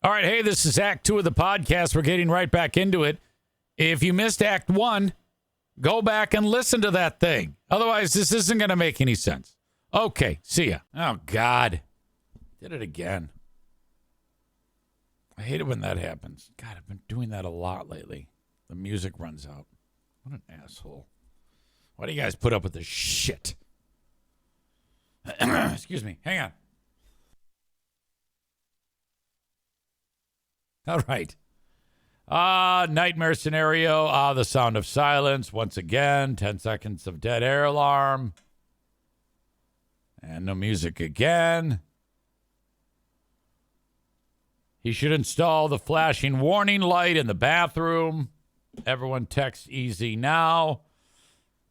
All right, hey, this is Act 2 of the podcast. We're getting right back into it. If you missed Act 1, go back and listen to that thing. Otherwise, this isn't going to make any sense. Okay, see ya. Oh, God. Did it again. I hate it when that happens. God, I've been doing that a lot lately. The music runs out. What an asshole. Why do you guys put up with this shit? Excuse me. Hang on. All right. Nightmare scenario. The sound of silence. Once again, 10 seconds of dead air alarm. And no music again. He should install the flashing warning light in the bathroom. Everyone text easy now.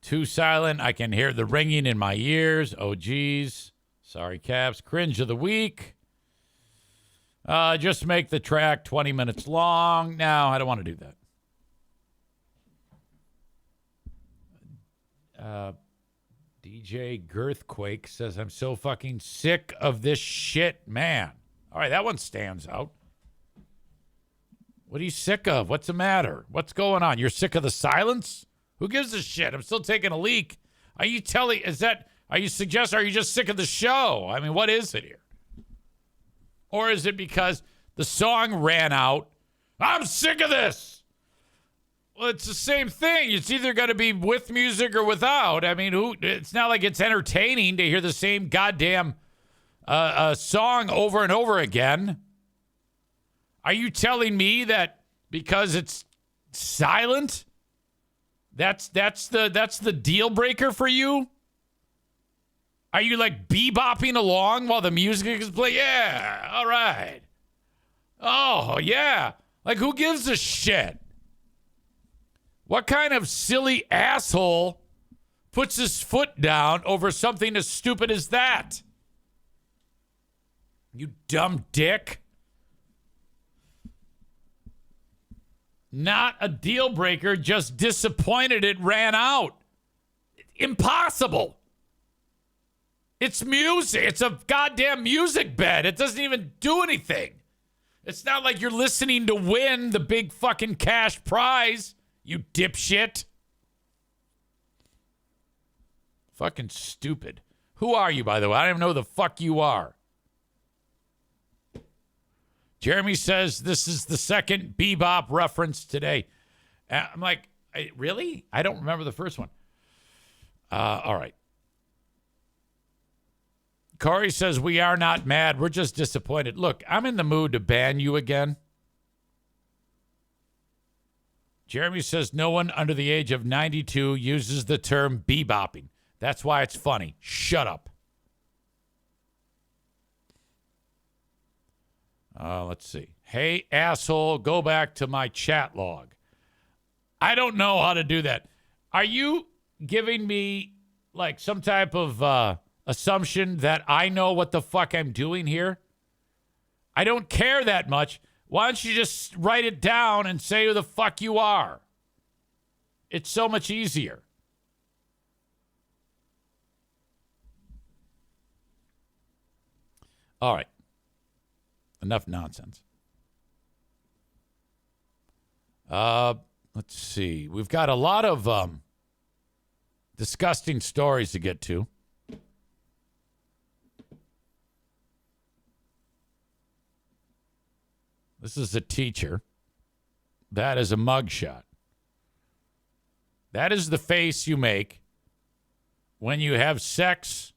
Too silent. I can hear the ringing in my ears. Oh, geez. Sorry, Caps. Cringe of the week. Just make the track 20 minutes long. No, I don't want to do that. DJ Girthquake says, I'm so fucking sick of this shit, man. All right, that one stands out. What are you sick of? What's the matter? What's going on? You're sick of the silence? Who gives a shit? I'm still taking a leak. Are you just sick of the show? I mean, what is it here? Or is it because the song ran out? I'm sick of this. Well, it's the same thing. It's either going to be with music or without. I mean, it's not like it's entertaining to hear the same goddamn song over and over again. Are you telling me that because it's silent, that's the deal breaker for you? Are you like bebopping along while the music is playing? Yeah, all right. Oh, yeah. Like, who gives a shit? What kind of silly asshole puts his foot down over something as stupid as that? You dumb dick. Not a deal breaker, just disappointed it ran out. Impossible. It's music. It's a goddamn music bed. It doesn't even do anything. It's not like you're listening to win the big fucking cash prize, you dipshit. Fucking stupid. Who are you, by the way? I don't even know who the fuck you are. Jeremy says this is the second bebop reference today. I'm like, really? I don't remember the first one. All right. Corey says, we are not mad. We're just disappointed. Look, I'm in the mood to ban you again. Jeremy says, no one under the age of 92 uses the term bebopping. That's why it's funny. Shut up. Let's see. Hey, asshole, go back to my chat log. I don't know how to do that. Are you giving me like some type of assumption that I know what the fuck I'm doing here? I don't care that much. Why don't you just write it down and say who the fuck you are? It's so much easier. All right. Enough nonsense. Let's see. We've got a lot of disgusting stories to get to. This is a teacher. That is a mugshot. That is the face you make when you have sex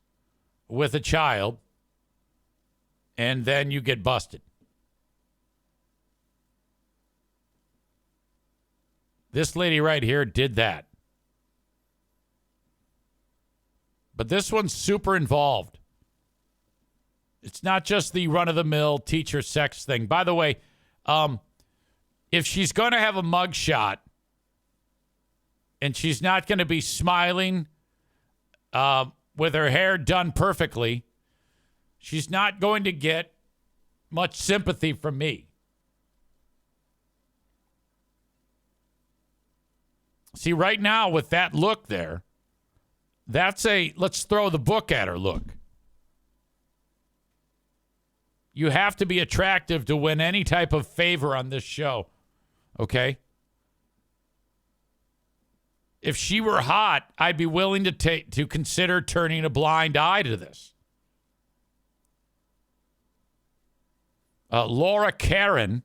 with a child and then you get busted. This lady right here did that. But this one's super involved. It's not just the run-of-the-mill teacher sex thing. By the way, if she's going to have a mugshot and she's not going to be smiling with her hair done perfectly, she's not going to get much sympathy from me. See, right now with that look there, that's a let's throw the book at her look. You have to be attractive to win any type of favor on this show. Okay? If she were hot, I'd be willing to consider turning a blind eye to this. Laura Karen,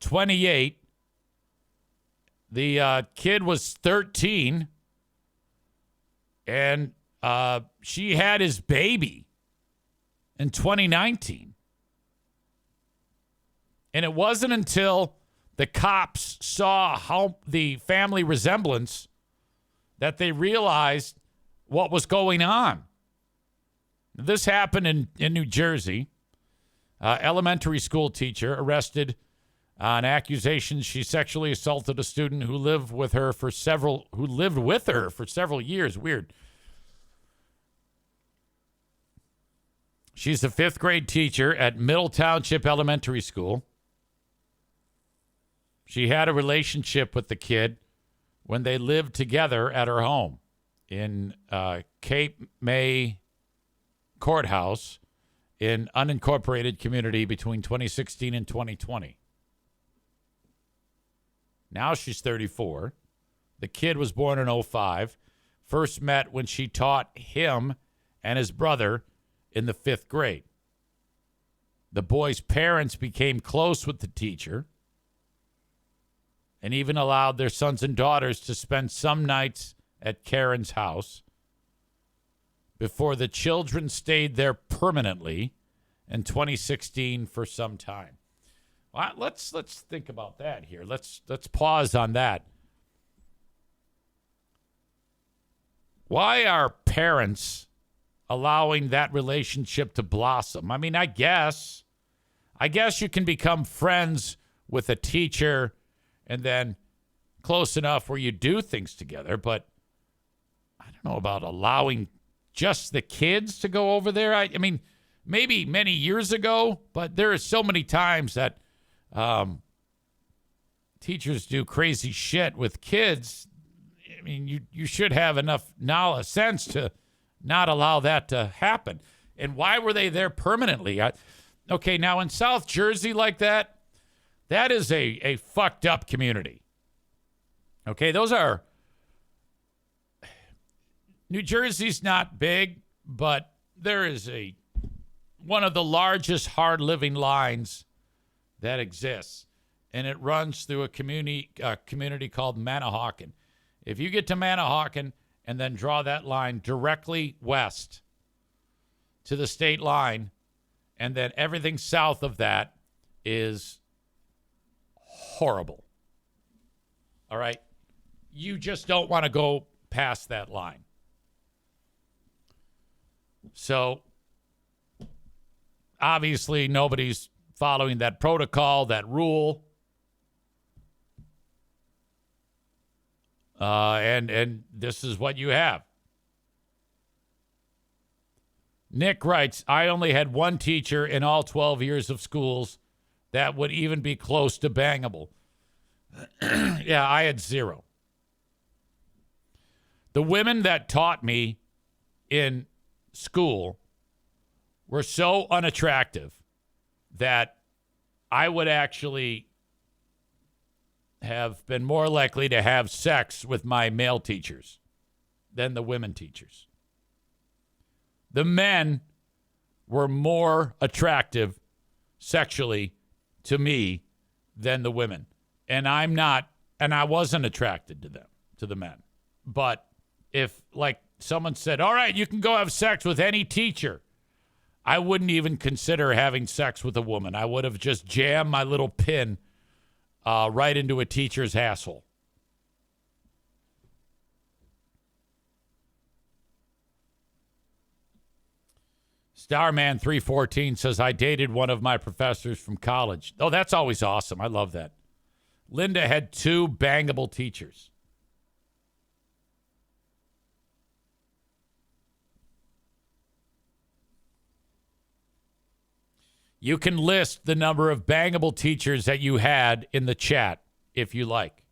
28. The kid was 13. And she had his baby in 2019. And it wasn't until the cops saw how the family resemblance that they realized what was going on. This happened in New Jersey. Elementary school teacher arrested on accusations she sexually assaulted a student who lived with her for several years. Weird. She's a 5th grade teacher at Middle Township Elementary School. She had a relationship with the kid when they lived together at her home in Cape May Courthouse in unincorporated community between 2016 and 2020. Now she's 34. The kid was born in 2005. First met when she taught him and his brother in the 5th grade. The boy's parents became close with the teacher and even allowed their sons and daughters to spend some nights at Karen's house before the children stayed there permanently in 2016 for some time. Well, let's think about that here. Let's pause on that. Why are parents allowing that relationship to blossom? I mean, I guess you can become friends with a teacher and then close enough where you do things together, but I don't know about allowing just the kids to go over there. I mean, maybe many years ago, but there are so many times that teachers do crazy shit with kids. I mean, you should have enough sense to not allow that to happen. And why were they there permanently? Okay, now in South Jersey like that is a fucked up community. Okay, New Jersey's not big, but there is one of the largest hard living lines that exists, and it runs through a community called Manahawkin. If you get to Manahawkin and then draw that line directly west to the state line, and then everything south of that is horrible. All right? You just don't want to go past that line. So, obviously, nobody's following that protocol, that rule. And this is what you have. Nick writes, I only had one teacher in all 12 years of schools that would even be close to bangable. Yeah, I had 0. The women that taught me in school were so unattractive that I would actually have been more likely to have sex with my male teachers than the women teachers. The men were more attractive sexually to me than the women. And I wasn't attracted to them, to the men. But if, like, someone said, all right, you can go have sex with any teacher, I wouldn't even consider having sex with a woman. I would have just jammed my little pin right into a teacher's asshole. Starman 314 says, I dated one of my professors from college. Oh, that's always awesome. I love that. Linda had 2 bangable teachers. You can list the number of bangable teachers that you had in the chat if you like.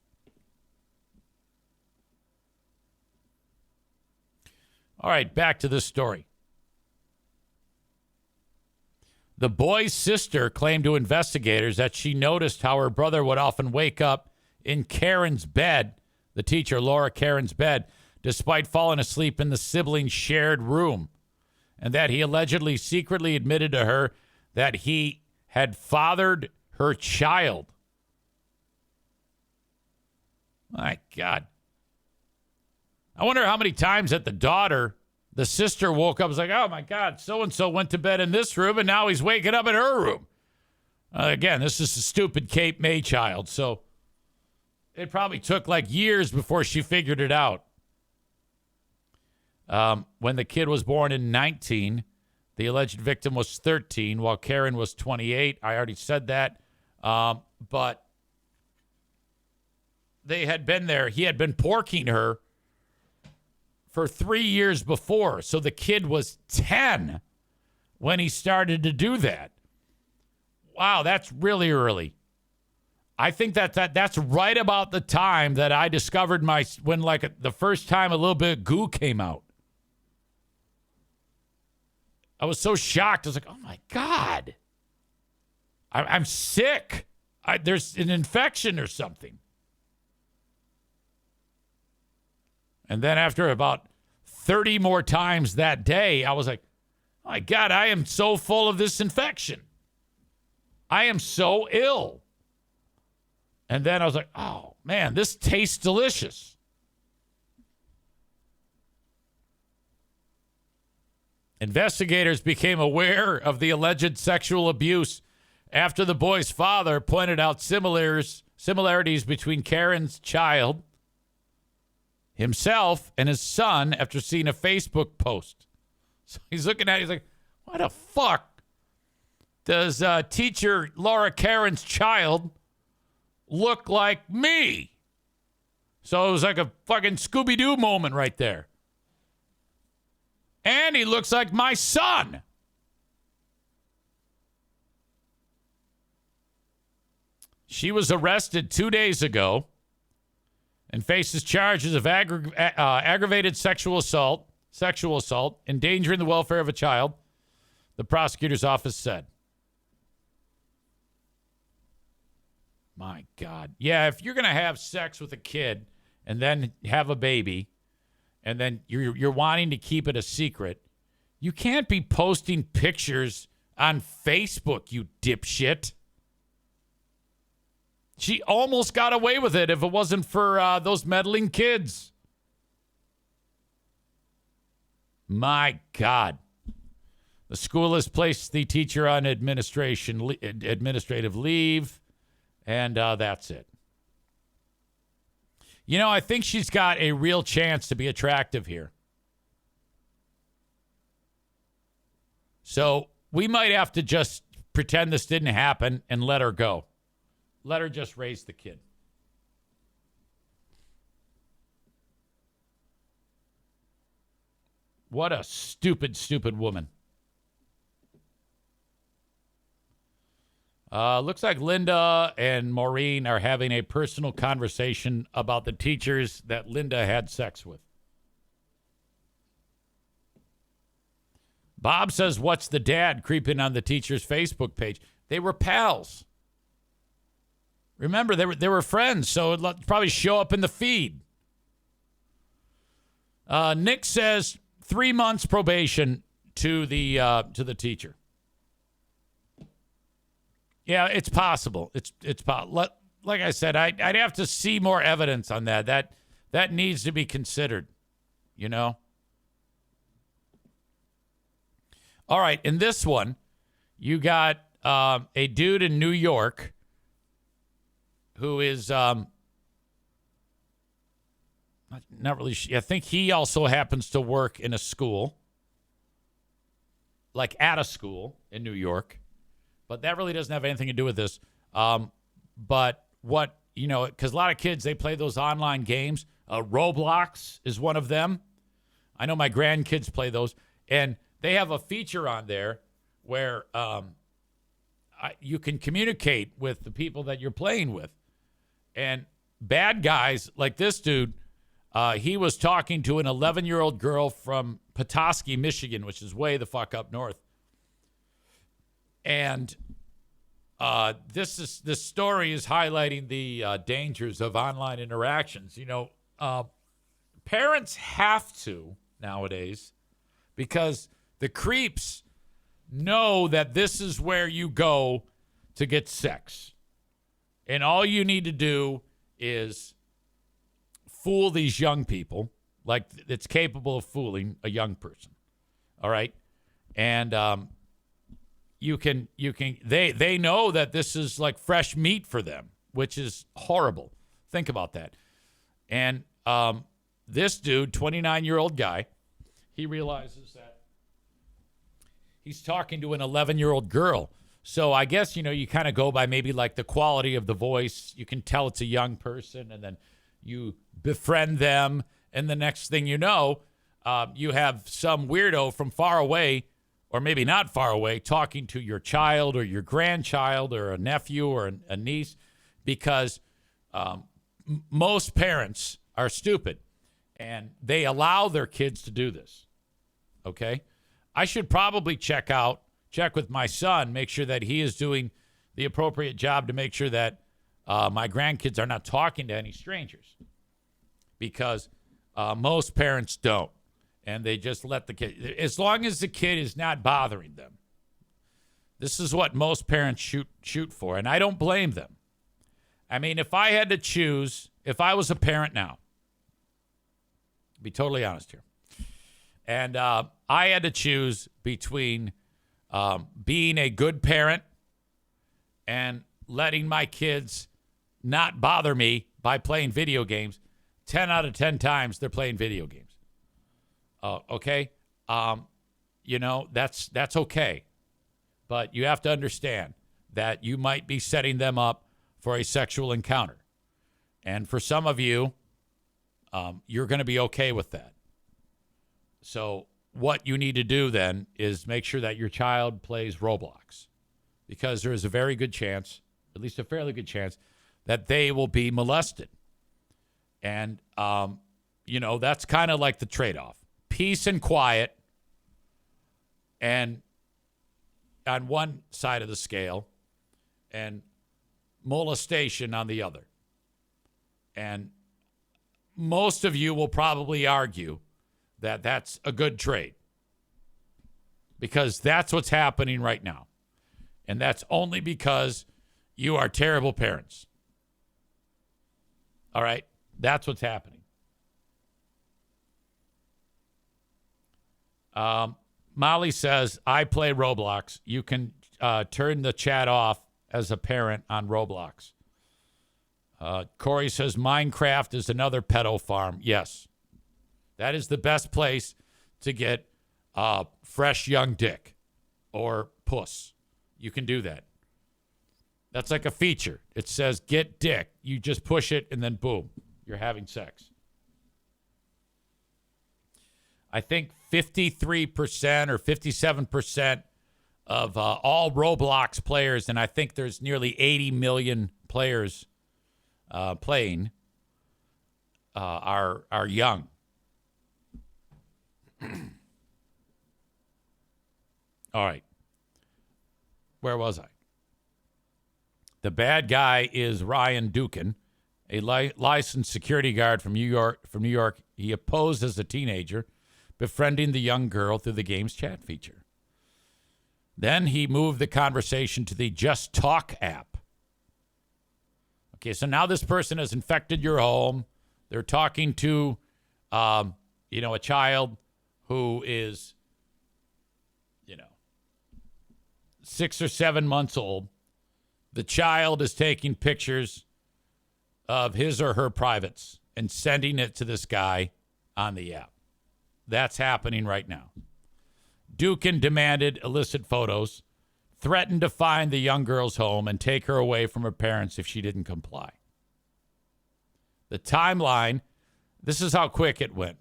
All right, back to this story. The boy's sister claimed to investigators that she noticed how her brother would often wake up in Karen's bed, the teacher Laura Karen's bed, despite falling asleep in the siblings' shared room, and that he allegedly secretly admitted to her that he had fathered her child. My God. I wonder how many times that the sister woke up and was like, oh, my God, so-and-so went to bed in this room, and now he's waking up in her room. Again, this is a stupid Cape May child, so it probably took like years before she figured it out. When the kid was born in 19, the alleged victim was 13, while Karen was 28. I already said that. But they had been there. He had been porking her for 3 years before. So the kid was 10 when he started to do that. Wow, that's really early. I think that's right about the time that I discovered when the first time a little bit of goo came out. I was so shocked. I was like, oh, my God. I'm sick. There's an infection or something. And then after about 30 more times that day, I was like, oh, my God, I am so full of this infection. I am so ill. And then I was like, oh, man, this tastes delicious. Investigators became aware of the alleged sexual abuse after the boy's father pointed out similarities between Karen's child, himself, and his son after seeing a Facebook post. So he's looking at it, he's like, why the fuck does teacher Laura Karen's child look like me? So it was like a fucking Scooby-Doo moment right there. And he looks like my son. She was arrested 2 days ago and faces charges of aggravated sexual assault, endangering the welfare of a child, the prosecutor's office said. My God. Yeah, if you're going to have sex with a kid and then have a baby, and then you're wanting to keep it a secret, you can't be posting pictures on Facebook, you dipshit. She almost got away with it if it wasn't for those meddling kids. My God. The school has placed the teacher on administrative leave, and that's it. You know, I think she's got a real chance to be attractive here. So we might have to just pretend this didn't happen and let her go. Let her just raise the kid. What a stupid, stupid woman. Looks like Linda and Maureen are having a personal conversation about the teachers that Linda had sex with. Bob says, what's the dad creeping on the teacher's Facebook page? They were pals. Remember, they were friends, so it'd probably show up in the feed. Nick says 3 months probation to the teacher. Yeah, it's possible. It's possible. Like I said, I'd have to see more evidence on that. That needs to be considered, you know? All right, in this one, you got a dude in New York who is not really I think he also happens to work in a school, like at a school in New York. But that really doesn't have anything to do with this. But what, because a lot of kids, they play those online games. Roblox is one of them. I know my grandkids play those. And they have a feature on there where you can communicate with the people that you're playing with. And bad guys like this dude, he was talking to an 11-year-old girl from Petoskey, Michigan, which is way the fuck up north. And this story is highlighting the dangers of online interactions. Parents have to nowadays, because the creeps know that this is where you go to get sex. And all you need to do is fool these young people like it's capable of fooling a young person. All right? And they know that this is like fresh meat for them, which is horrible. Think about that. And this dude, 29-year-old guy, he realizes that he's talking to an 11-year-old girl. So I guess, you kind of go by maybe like the quality of the voice. You can tell it's a young person, and then you befriend them. And the next thing you know, you have some weirdo from far away, or maybe not far away, talking to your child or your grandchild or a nephew or a niece, because most parents are stupid and they allow their kids to do this. Okay? I should probably check with my son, make sure that he is doing the appropriate job to make sure that my grandkids are not talking to any strangers, because most parents don't. And they just let the kid, as long as the kid is not bothering them. This is what most parents shoot for, and I don't blame them. I mean, if I had to choose, if I was a parent now, to be totally honest here, and I had to choose between being a good parent and letting my kids not bother me by playing video games, 10 out of 10 times they're playing video games. Okay? That's okay. But you have to understand that you might be setting them up for a sexual encounter. And for some of you, you're going to be okay with that. So what you need to do then is make sure that your child plays Roblox, because there is a very good chance, at least a fairly good chance, that they will be molested. And, that's kind of like the trade-off. Peace and quiet, and on one side of the scale, and molestation on the other. And most of you will probably argue that that's a good trade, because that's what's happening right now. And that's only because you are terrible parents. All right? That's what's happening. Molly says, I play Roblox. You can turn the chat off as a parent on Roblox. Corey says, Minecraft is another pedo farm. Yes. That is the best place to get fresh young dick or puss. You can do that. That's like a feature. It says, get dick. You just push it, and then boom, you're having sex. I think 53% or 57% of all Roblox players, and I think there's nearly 80 million players playing, are young. All right. Where was I? The bad guy is Ryan Dukin, a licensed security guard from New York. He posed as a teenager, befriending the young girl through the game's chat feature. Then he moved the conversation to the Just Talk app. Okay, so now this person has infected your home. They're talking to, a child who is, 6 or 7 months old. The child is taking pictures of his or her privates and sending it to this guy on the app. That's happening right now. Dukin demanded illicit photos, threatened to find the young girl's home and take her away from her parents if she didn't comply. The timeline, this is how quick it went.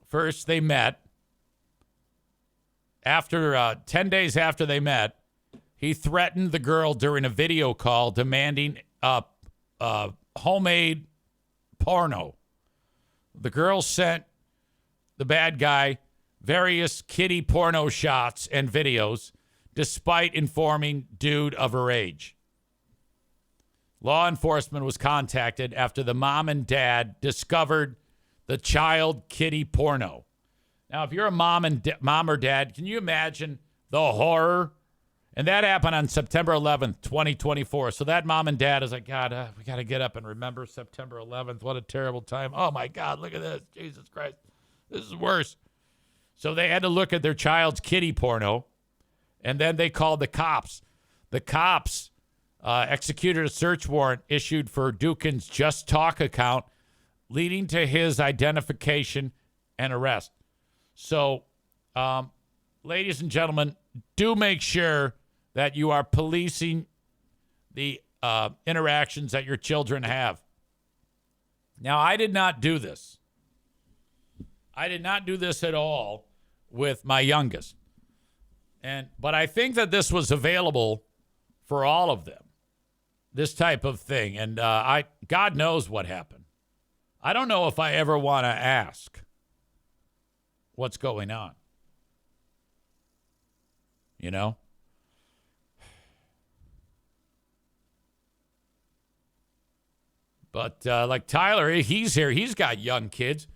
First, they met. After 10 days after they met, he threatened the girl during a video call, demanding homemade porno. The girl sent the bad guy various kiddie porno shots and videos, despite informing dude of her age. Law enforcement was contacted after the mom and dad discovered the child kiddie porno. Now, if you're a mom or dad, can you imagine the horror? And that happened on September 11th, 2024. So that mom and dad is like, God, we got to get up and remember September 11th. What a terrible time. Oh, my God, look at this. Jesus Christ. This is worse. So they had to look at their child's kiddie porno, and then they called the cops. The cops executed a search warrant issued for Dukin's Just Talk account, leading to his identification and arrest. So, ladies and gentlemen, do make sure that you are policing the interactions that your children have. Now, I did not do this. I did not do this at all with my youngest. But I think that this was available for all of them, this type of thing. And God knows what happened. I don't know if I ever want to ask what's going on. You know? But like Tyler, he's here. He's got young kids.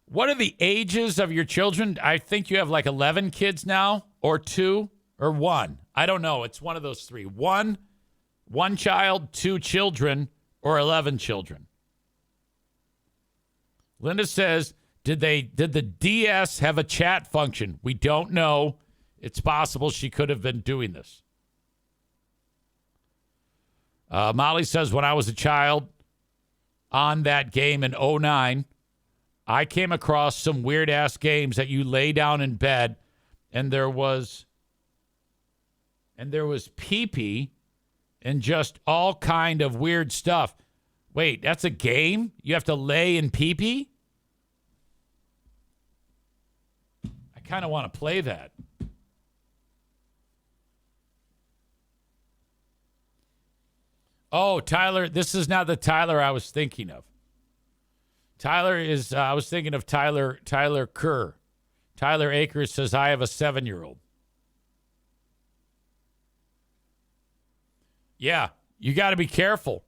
What are the ages of your children? I think you have like 11 kids now, or 2, or 1. I don't know. It's one of those 3. One child, 2 children, or 11 children. Linda says, did the DS have a chat function? We don't know. It's possible she could have been doing this. Molly says, when I was a child on that game in 2009, I came across some weird-ass games that you lay down in bed, and there was pee-pee and just all kind of weird stuff. Wait, that's a game? You have to lay in pee-pee? I kind of want to play that. Oh, Tyler, this is not the Tyler I was thinking of. Tyler is, I was thinking of Tyler Kerr. Tyler Akers says, I have a 7-year-old. Yeah, you got to be careful.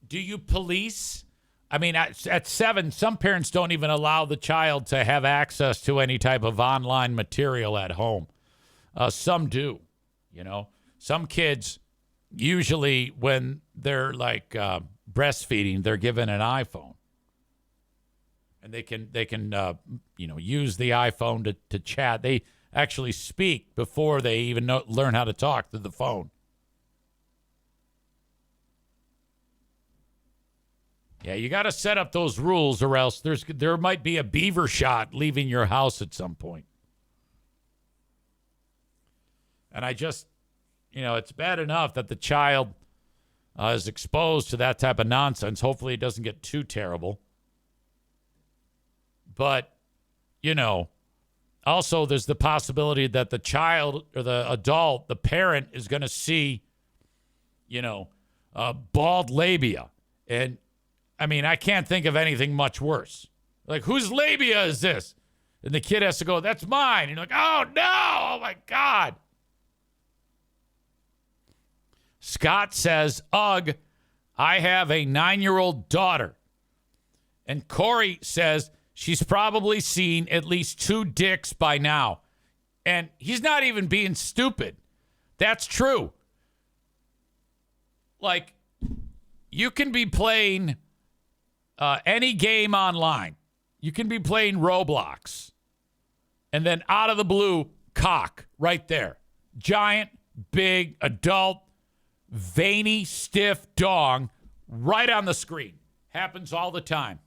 Do you police? I mean, at 7, some parents don't even allow the child to have access to any type of online material at home. Some do, you know. Some kids, usually when they're like breastfeeding, they're given an iPhone. And they can use the iPhone to chat. They actually speak before they even learn how to talk through the phone. Yeah, you got to set up those rules, or else there might be a beaver shot leaving your house at some point. And I just, it's bad enough that the child is exposed to that type of nonsense. Hopefully it doesn't get too terrible. But, also there's the possibility that the child or the adult, the parent, is going to see, bald labia. And, I mean, I can't think of anything much worse. Like, whose labia is this? And the kid has to go, that's mine. And you're like, oh, no. Oh, my God. Scott says, ugh, I have a 9-year-old daughter. And Corey says she's probably seen at least 2 dicks by now. And he's not even being stupid. That's true. Like, you can be playing any game online. You can be playing Roblox. And then out of the blue, cock right there. Giant, big, adult, veiny, stiff dong right on the screen. Happens all the time.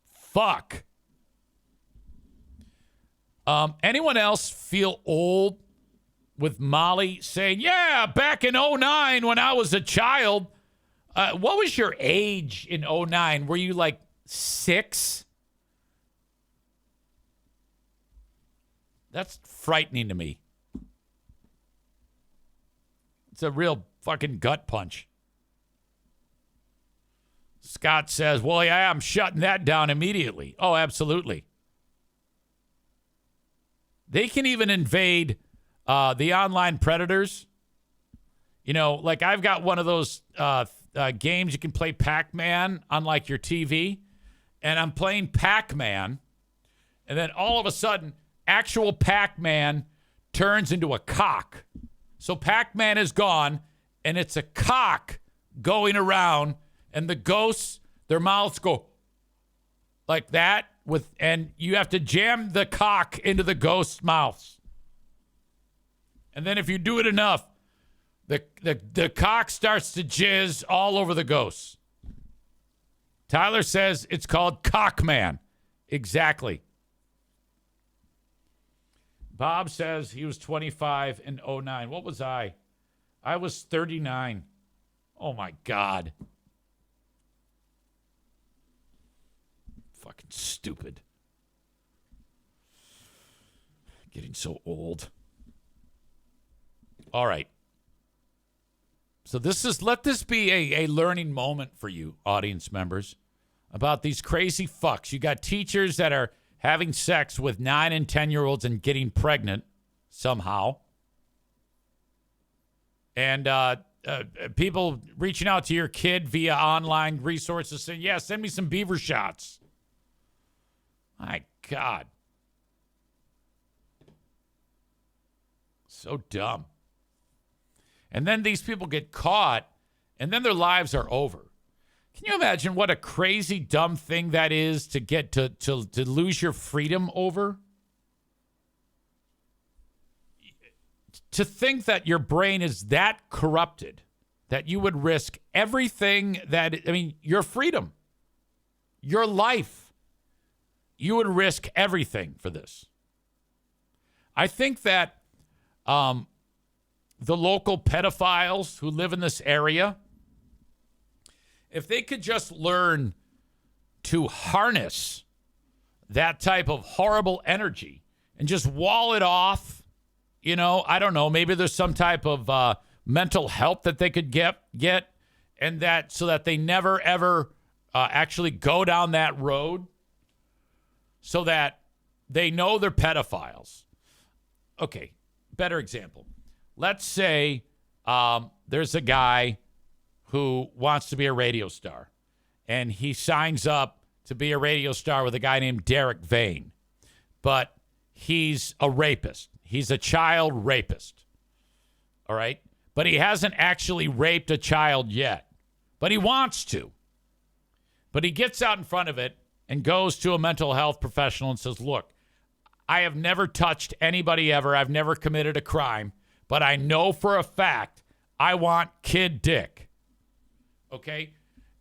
Fuck. Anyone else feel old with Molly saying, yeah, back in 2009 when I was a child? What was your age in 2009? Were you like 6? That's frightening to me. It's a real fucking gut punch. Scott says, well, yeah, I'm shutting that down immediately. Oh, absolutely. They can even invade the online predators. You know, like I've got one of those games you can play Pac-Man on like your TV, and I'm playing Pac-Man, and then all of a sudden, actual Pac-Man turns into a cock. So Pac-Man is gone, and it's a cock going around, and the ghosts, their mouths go like that, and you have to jam the cock into the ghost's mouths. And then if you do it enough, the cock starts to jizz all over the ghosts. Tyler says it's called Cockman. Exactly. Bob says he was 25 in 09. What was I? I was 39. Oh, my God. Fucking stupid. Getting so old. All right. So let this be a learning moment for you, audience members, about these crazy fucks. You got teachers that are having sex with 9 and 10-year-olds and getting pregnant somehow. And people reaching out to your kid via online resources saying, yeah, send me some beaver shots. My God. So dumb. And then these people get caught, and then their lives are over. Can you imagine what a crazy, dumb thing that is to get to lose your freedom over? To think that your brain is that corrupted that you would risk everything your freedom, your life. You would risk everything for this. I think that the local pedophiles who live in this area, if they could just learn to harness that type of horrible energy and just wall it off, I don't know, maybe there's some type of mental help that they could get and that so that they never, ever actually go down that road so that they know they're pedophiles. Okay, better example. Let's say there's a guy who wants to be a radio star, and he signs up to be a radio star with a guy named Derek Vane, but he's a rapist. He's a child rapist, all right? But he hasn't actually raped a child yet, but he wants to. But he gets out in front of it and goes to a mental health professional and says, look, I have never touched anybody ever. I've never committed a crime, but I know for a fact I want kid dick. Okay?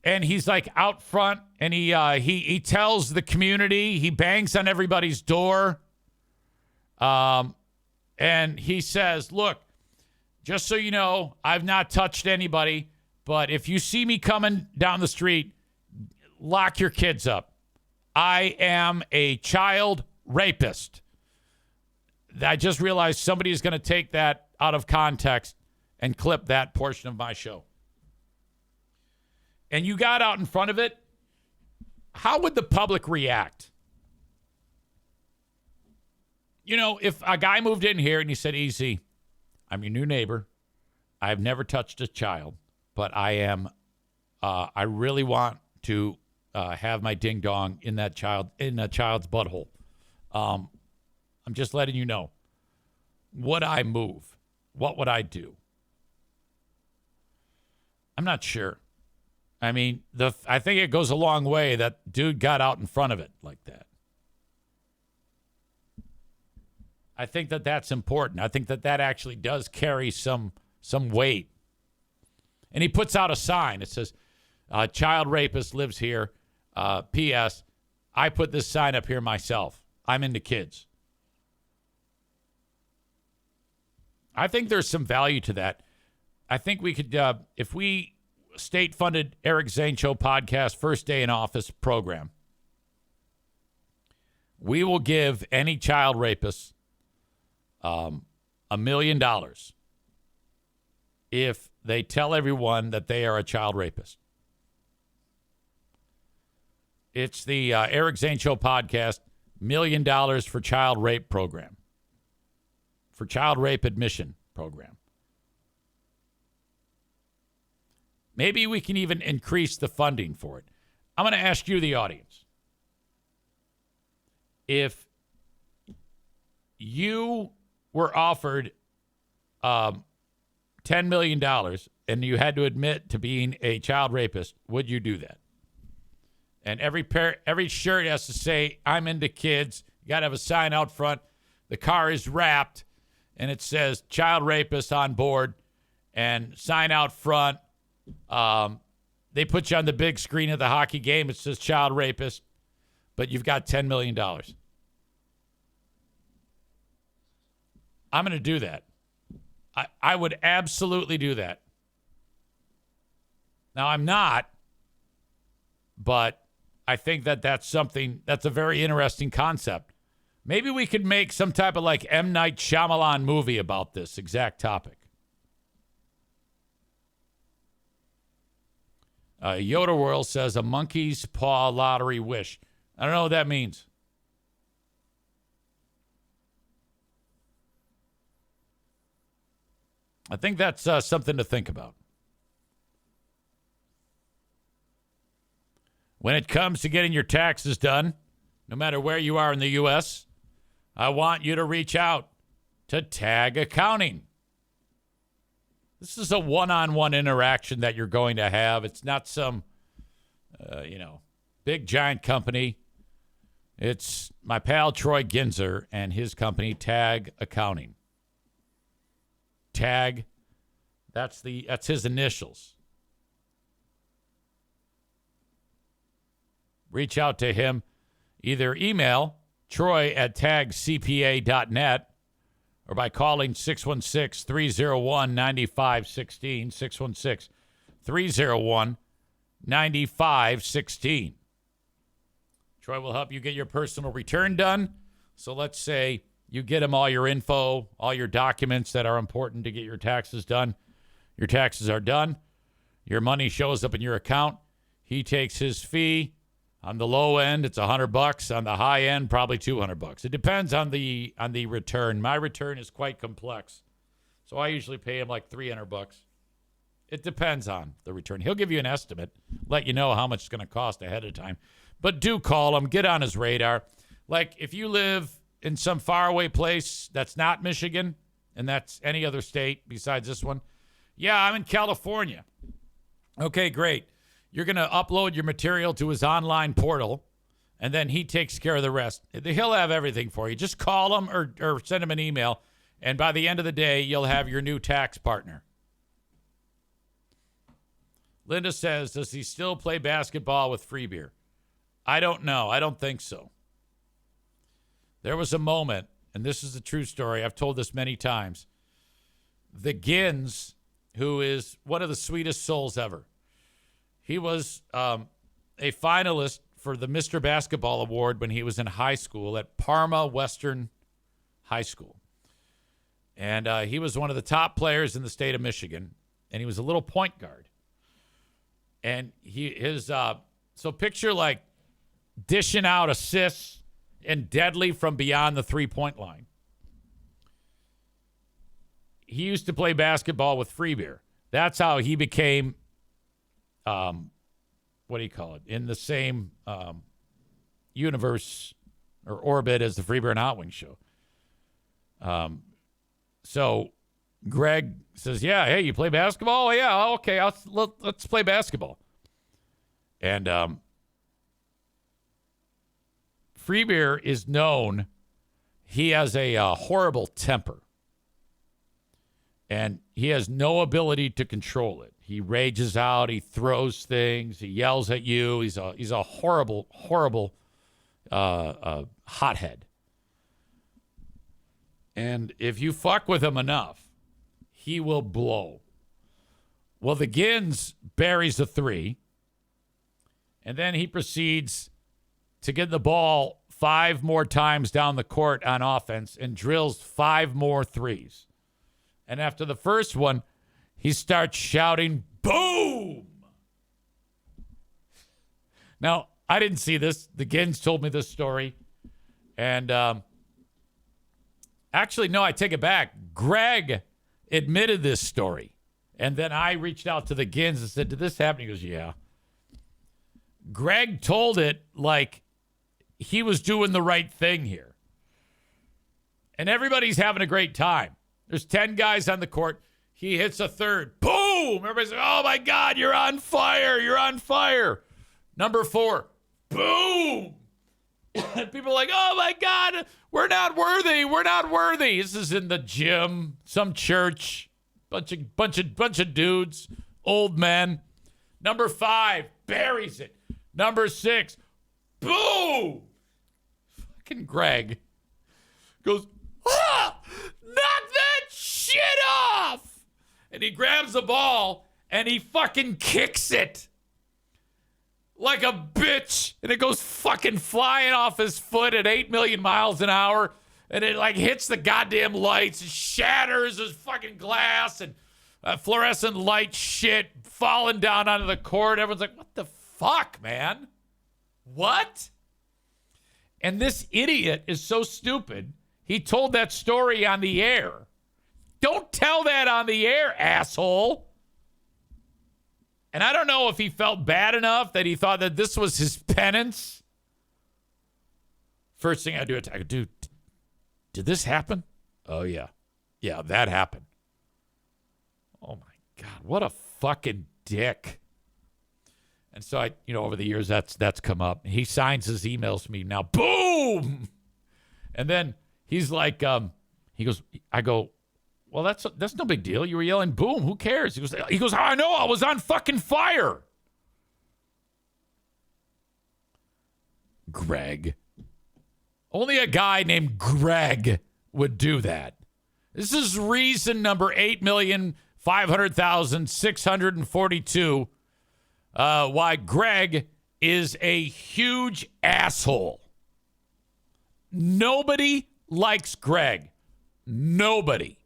And he's like out front, and he tells the community, he bangs on everybody's door. And he says, look, just so you know, I've not touched anybody, but if you see me coming down the street, lock your kids up. I am a child rapist. I just realized somebody is going to take that out of context and clip that portion of my show. And you got out in front of it, how would the public react? If a guy moved in here and he said, easy, I'm your new neighbor. I've never touched a child, but I really want to have my ding dong in a child's butthole. I'm just letting you know. Would I move? What would I do? I'm not sure. I mean, I think it goes a long way that dude got out in front of it like that. I think that that's important. I think that actually does carry some weight. And he puts out a sign. It says, child rapist lives here. P.S. I put this sign up here myself. I'm into kids. I think there's some value to that. I think we could, if we state-funded Eric Zane Show podcast first day in office program, we will give any child rapist $1 million if they tell everyone that they are a child rapist. It's the Eric Zane Show podcast, $1 million for child rape program. For child rape admission program. Maybe we can even increase the funding for it. I'm going to ask you, the audience. If you were offered $10 million and you had to admit to being a child rapist, would you do that? And every shirt has to say, I'm into kids. You got to have a sign out front. The car is wrapped, and it says child rapist on board, and sign out front. They put you on the big screen at the hockey game. It says child rapist, but you've got $10 million. I'm going to do that. I would absolutely do that. Now, I'm not, but I think that's a very interesting concept. Maybe we could make some type of like M. Night Shyamalan movie about this exact topic. Yoda World says a monkey's paw lottery wish. I don't know what that means. I think that's something to think about. When it comes to getting your taxes done, no matter where you are in the U.S., I want you to reach out to Tag Accounting. This is a one-on-one interaction that you're going to have. It's not some, big giant company. It's my pal Troy Ginzer and his company, Tag Accounting. Tag, that's his initials. Reach out to him. Either email troy@tagcpa.net or by calling 616-301-9516, 616-301-9516. Troy will help you get your personal return done. So let's say you get him all your info, all your documents that are important to get your taxes done. Your taxes are done. Your money shows up in your account. He takes his fee. On the low end, it's $100. On the high end, probably $200. It depends on the return. My return is quite complex, so I usually pay him like $300. It depends on the return. He'll give you an estimate, let you know how much it's going to cost ahead of time. But do call him, get on his radar. Like if you live in some faraway place that's not Michigan, and that's any other state besides this one. Yeah, I'm in California. Okay, great. You're going to upload your material to his online portal, and then he takes care of the rest. He'll have everything for you. Just call him or send him an email, and by the end of the day, you'll have your new tax partner. Linda says, does he still play basketball with free beer? I don't know. I don't think so. There was a moment, and this is a true story. I've told this many times. The Gins, who is one of the sweetest souls ever, he was a finalist for the Mr. Basketball Award when he was in high school at Parma Western High School. And he was one of the top players in the state of Michigan, and he was a little point guard. And so picture like dishing out assists and deadly from beyond the three-point line. He used to play basketball with free beer. That's how he became in the same universe or orbit as the Free Beer and Hot Wings show. So Greg says, yeah, hey, you play basketball? Oh, yeah, okay, let's play basketball. And Free Beer is known, he has a horrible temper. And he has no ability to control it. He rages out. He throws things. He yells at you. He's a horrible, horrible hothead. And if you fuck with him enough, he will blow. Well, the Gins buries a three, and then he proceeds to get the ball 5 more times down the court on offense and drills 5 more threes. And after the first one, he starts shouting, boom! Now, I didn't see this. The Gins told me this story. And actually, no, I take it back. Greg admitted this story. And then I reached out to the Gins and said, did this happen? He goes, yeah. Greg told it like he was doing the right thing here. And everybody's having a great time. There's 10 guys on the court. He hits a third. Boom! Everybody's like, oh, my God, you're on fire. You're on fire. Number 4. Boom! People are like, oh, my God, we're not worthy. We're not worthy. This is in the gym, some church, bunch of dudes, old men. Number 5, buries it. Number 6, boom! Fucking Greg goes, knock that shit off! And he grabs the ball and he fucking kicks it like a bitch. And it goes fucking flying off his foot at 8 million miles an hour. And it like hits the goddamn lights, shatters his fucking glass, and fluorescent light shit falling down onto the court. Everyone's like, what the fuck, man? What? And this idiot is so stupid. He told that story on the air. Don't tell that on the air, asshole. And I don't know if he felt bad enough that he thought that this was his penance. First thing I do, I go, dude, did this happen? Oh, yeah. Yeah, that happened. Oh, my God. What a fucking dick. And so I, over the years, that's come up. He signs his emails to me now. Boom! And then he's like, I go, well, that's no big deal. You were yelling, boom. Who cares? He goes, I know. I was on fucking fire. Greg. Only a guy named Greg would do that. This is reason number 8,500,642 why Greg is a huge asshole. Nobody likes Greg. Nobody.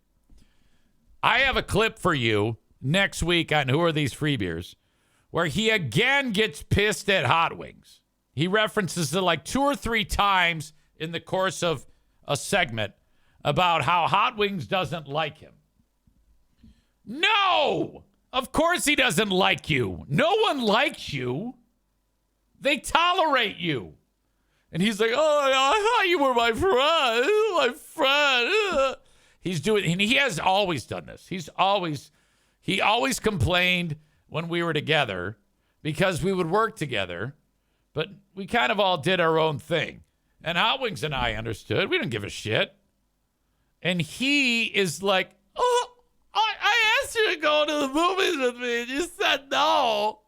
I have a clip for you next week on Who Are These Free Beers, where he again gets pissed at Hot Wings. He references it like 2 or 3 times in the course of a segment about how Hot Wings doesn't like him. No! Of course he doesn't like you. No one likes you. They tolerate you. And he's like, oh, I thought you were my friend. My friend. He's doing, and he has always done this. He always complained when we were together because we would work together, but we kind of all did our own thing. And Hot Wings and I understood. We didn't give a shit. And he is like, oh, I asked you to go to the movies with me, and you said no.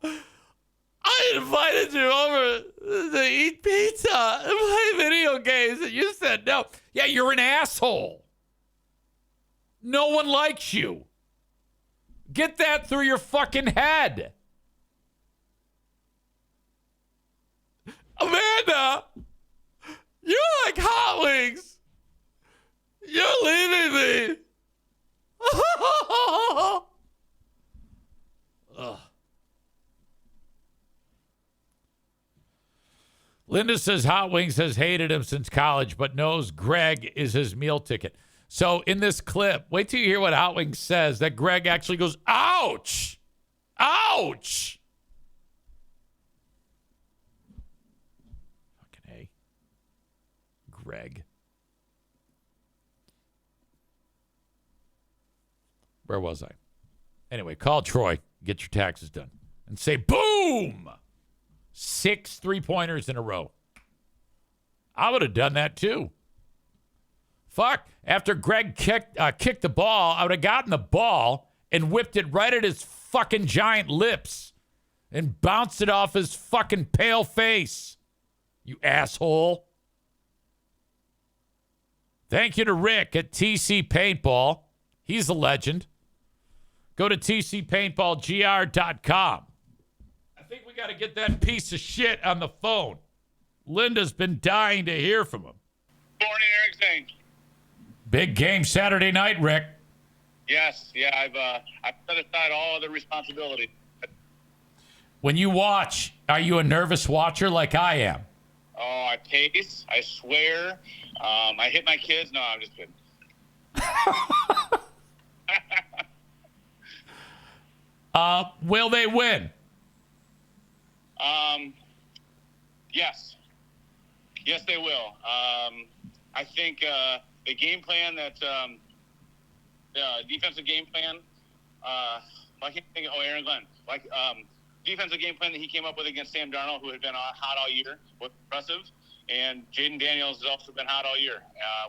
I invited you over to eat pizza and play video games, and you said no. Yeah, you're an asshole. No one likes you. Get that through your fucking head. Amanda, you like Hot Wings. You're leaving me. Ugh. Linda says Hot Wings has hated him since college, but knows Greg is his meal ticket. So in this clip, wait till you hear what Hot Wings says, that Greg actually goes, ouch! Ouch! Fucking A. Greg. Where was I? Anyway, call Troy, get your taxes done, and say, boom! 6 3-pointers in a row. I would have done that too. Fuck. After Greg kicked the ball, I would have gotten the ball and whipped it right at his fucking giant lips and bounced it off his fucking pale face. You asshole. Thank you to Rick at TC Paintball. He's a legend. Go to tcpaintballgr.com. I think we got to get that piece of shit on the phone. Linda's been dying to hear from him. Morning, Eric Zane. Big game Saturday night, Rick. Yes, yeah, I've set aside all other responsibility. When you watch Are you a nervous watcher like I am? Oh, I pace. I swear. I hit my kids. No, I'm just kidding. Will they win? Yes. Yes, they will. I think the game plan that defensive game plan. I can't think. Aaron Glenn. Defensive game plan that he came up with against Sam Darnold, who had been hot all year, was impressive. And Jaden Daniels has also been hot all year.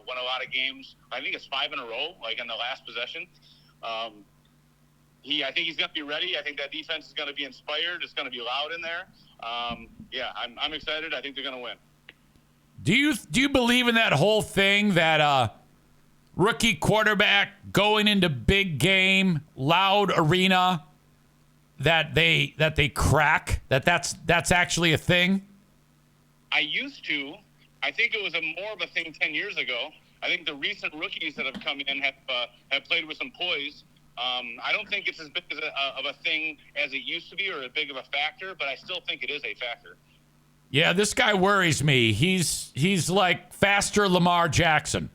Won a lot of games. I think it's 5 in a row, like in the last possession. I think he's going to be ready. I think that defense is going to be inspired. It's going to be loud in there. I'm excited. I think they're going to win. Do you believe in that whole thing that rookie quarterback going into big game, loud arena, that they crack? That's actually a thing? I used to. I think it was more of a thing 10 years ago. I think the recent rookies that have come in have played with some poise. I don't think it's as big of a thing as it used to be, or as big of a factor, but I still think it is a factor. Yeah, this guy worries me. He's like faster Lamar Jackson.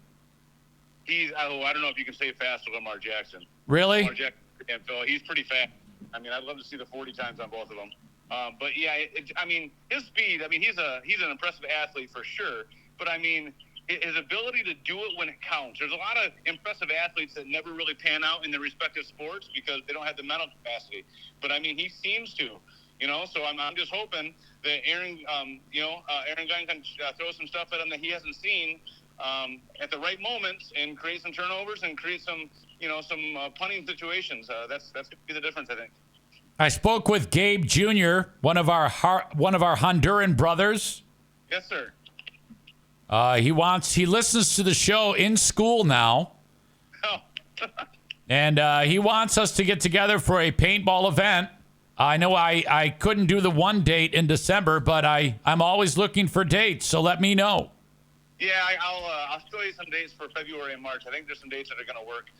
I don't know if you can say faster Lamar Jackson. Really? Lamar Jackson and Phil, he's pretty fast. I mean, I'd love to see the 40 times on both of them. But yeah, his speed. I mean, he's an impressive athlete for sure. But I mean, his ability to do it when it counts. There's a lot of impressive athletes that never really pan out in their respective sports because they don't have the mental capacity. But I mean, he seems to. So I'm just hoping that Aaron Glenn can throw some stuff at him that he hasn't seen at the right moments and create some turnovers and create some punting situations. That's going to be the difference, I think. I spoke with Gabe Jr., one of our Honduran brothers. Yes, sir. He listens to the show in school now. Oh. And he wants us to get together for a paintball event. I know I couldn't do the one date in December, but I'm always looking for dates, so let me know. Yeah, I'll show you some dates for February and March. I think there's some dates that are going to work.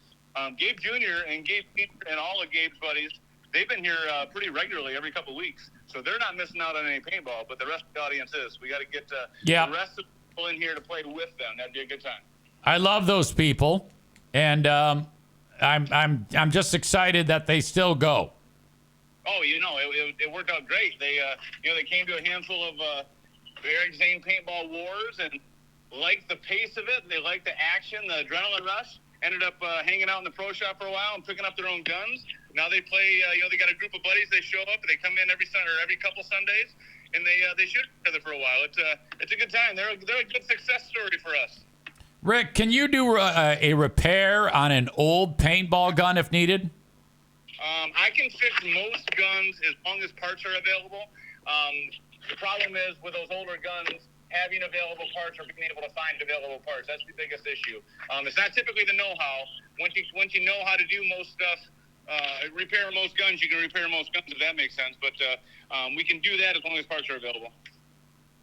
Gabe Jr. and Gabe and all of Gabe's buddies, they've been here pretty regularly every couple weeks, so they're not missing out on any paintball, but the rest of the audience is. We got to get the rest of the people in here to play with them. That'd be a good time. I love those people, and I'm just excited that they still go. Oh, it worked out great. They came to a handful of Eric Zane paintball wars and liked the pace of it. They liked the action, the adrenaline rush. Ended up hanging out in the pro shop for a while and picking up their own guns. Now they play. They got a group of buddies. They show up. They come in every couple Sundays, and they shoot each other for a while. It's a good time. They're a good success story for us. Rick, can you do a repair on an old paintball gun if needed? I can fix most guns as long as parts are available. The problem is with those older guns, having available parts or being able to find available parts. That's the biggest issue. It's not typically the know-how. Once you know how to do most stuff, repair most guns, you can repair most guns, if that makes sense. But we can do that as long as parts are available.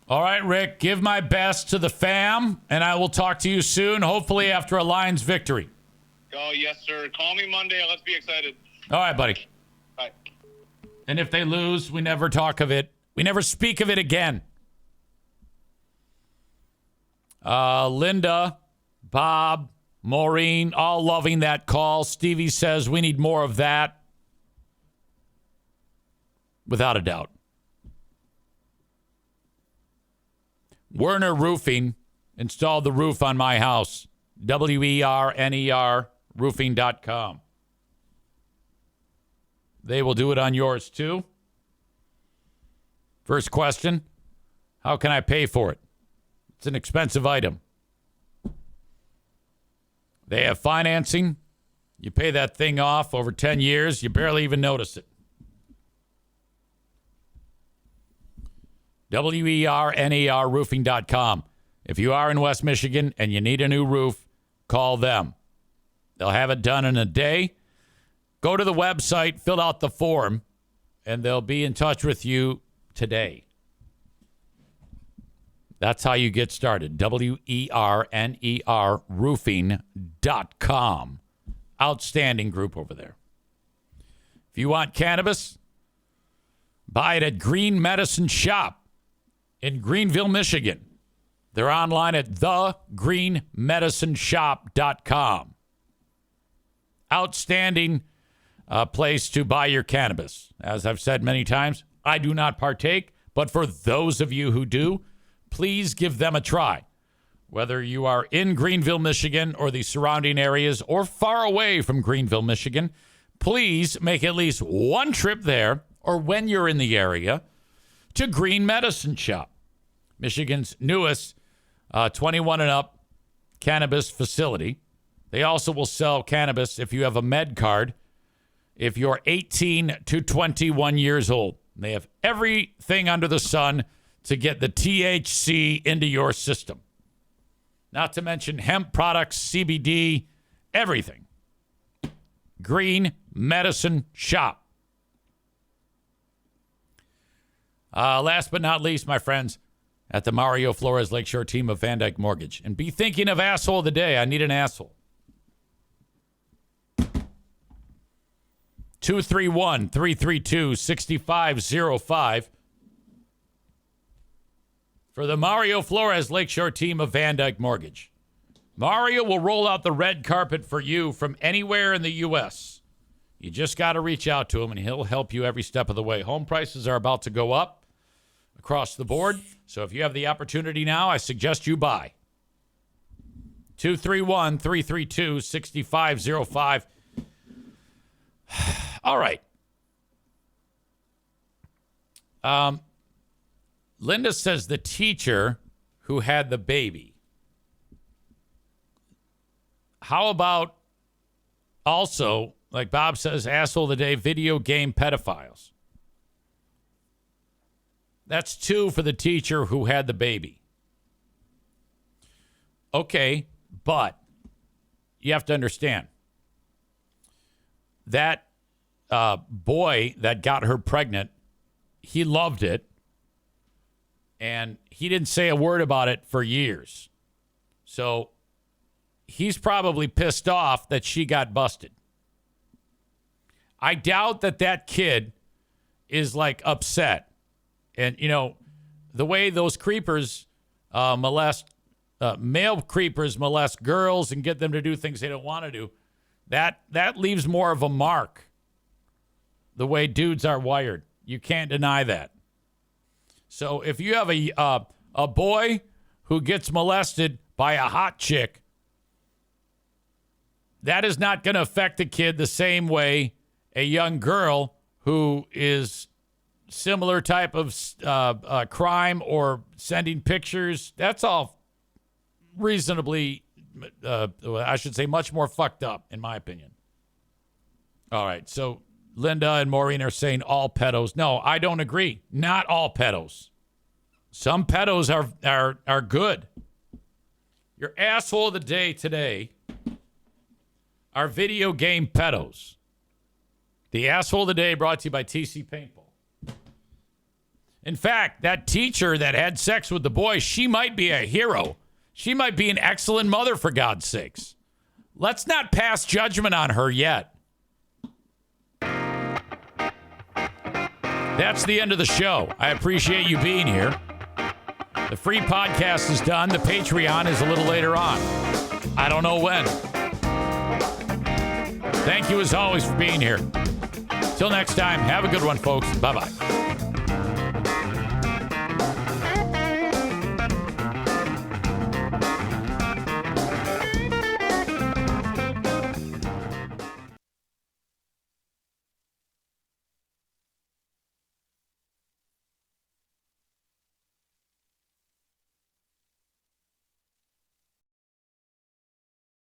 All right, Rick, give my best to the fam, and I will talk to you soon, hopefully after a Lions victory. Oh, yes, sir. Call me Monday. Let's be excited. All right, buddy. Bye. And if they lose, we never talk of it. We never speak of it again. Linda, Bob, Maureen, all loving that call. Stevie says we need more of that. Without a doubt. Werner Roofing installed the roof on my house. WERNER roofing.com. They will do it on yours too. First question, how can I pay for it? It's an expensive item. They have financing. You pay that thing off over 10 years, you barely even notice it. WERNER roofing.com. If you are in West Michigan and you need a new roof, call them. They'll have it done in a day. Go to the website, fill out the form, and they'll be in touch with you today. That's how you get started. WERNER roofing.com. Outstanding group over there. If you want cannabis, Buy it at Green Medicine Shop in Greenville, Michigan. They're online at thegreenmedicineshop.com. Outstanding place to buy your cannabis. As I've said many times, I do not partake, but for those of you who do, please give them a try. Whether you are in Greenville, Michigan, or the surrounding areas, or far away from Greenville, Michigan, please make at least one trip there, or when you're in the area, to Green Medicine Shop, Michigan's newest 21 and up cannabis facility. They also will sell cannabis if you have a med card, if you're 18 to 21 years old. They have everything under the sun to get the THC into your system. Not to mention hemp products, CBD, everything. Green Medicine Shop. Last but not least, my friends, at the Mario Flores Lakeshore team of Van Dyke Mortgage. And be thinking of asshole of the day. I need an asshole. 231-332-6505. For the Mario Flores Lakeshore team of Van Dyke Mortgage. Mario will roll out the red carpet for you from anywhere in the U.S. You just got to reach out to him, and he'll help you every step of the way. Home prices are about to go up across the board, so if you have the opportunity now, I suggest you buy. 231-332-6505. All right. Linda says the teacher who had the baby. How about also, like Bob says, asshole of the day, video game pedophiles? That's 2 for the teacher who had the baby. Okay, but you have to understand that boy that got her pregnant, he loved it. And he didn't say a word about it for years. So he's probably pissed off that she got busted. I doubt that kid is like upset. And, you know, the way those creepers male creepers molest girls and get them to do things they don't want to do, that leaves more of a mark the way dudes are wired. You can't deny that. So if you have a boy who gets molested by a hot chick, that is not going to affect the kid the same way a young girl who is similar type of crime or sending pictures. That's all reasonably, I should say, much more fucked up, in my opinion. All right, so Linda and Maureen are saying all pedos. No, I don't agree. Not all pedos. Some pedos are good. Your asshole of the day today are video game pedos. The asshole of the day brought to you by TC Paintball. In fact, that teacher that had sex with the boy, she might be a hero. She might be an excellent mother, for God's sakes. Let's not pass judgment on her yet. That's the end of the show. I appreciate you being here. The free podcast is done. The Patreon is a little later on. I don't know when. Thank you as always for being here. Till next time, have a good one, folks. Bye-bye.